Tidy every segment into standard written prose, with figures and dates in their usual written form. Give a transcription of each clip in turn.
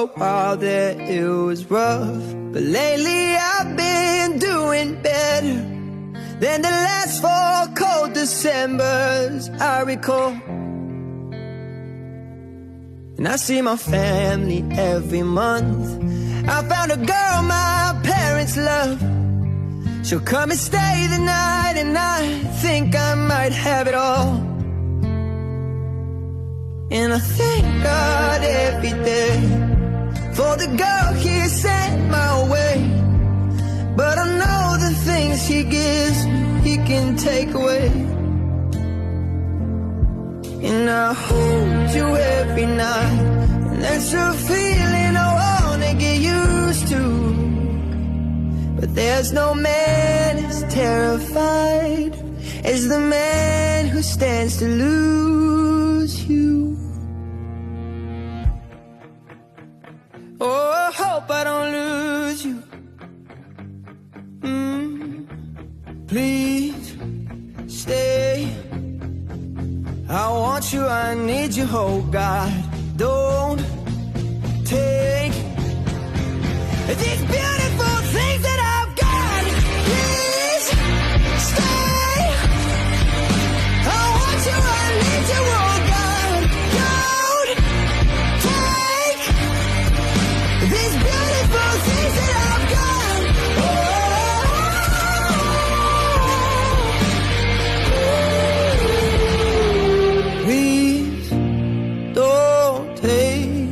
a while there it was rough, but lately I've been doing better than the last 4 cold Decembers I recall. And I see my family every month. I found a girl my parents love. She'll come and stay the night, and I think I might have it all. And I thank God every day for the girl He sent my way. But I know the things He gives me, He can take away. And I hold you every night, and that's a feeling I wanna get used to. But there's no man as terrified as the man who stands to lose you. Oh, I hope I don't lose you. Please stay. I want you, I need you, oh God. Don't take these beautiful things that I've got. Please stay. I want you, I need you, oh God. Don't take these beautiful things that I've got. Please don't take.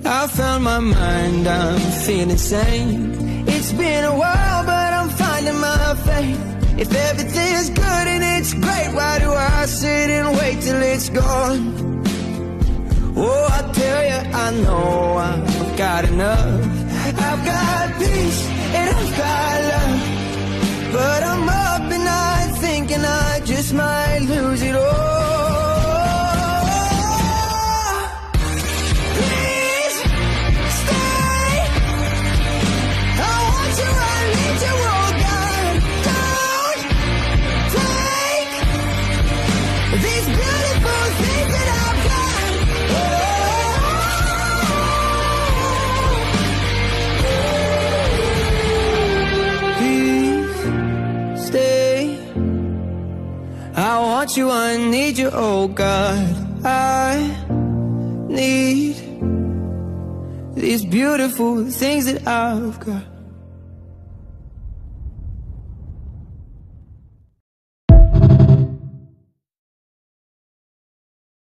I found my mind, I'm feeling sane. It's been a while, but I'm finding my faith. If everything's good and it's great, why do I sit and wait till it's gone? Oh, I tell you, I know I've got enough. I've got peace and I've got love, but I'm up at night thinking I just might lose it all. Please stay. I want you, I need you, oh God. Don't take these beautiful things that I've got. Please stay. I want you, I need you, oh God. I need these beautiful things that I've got.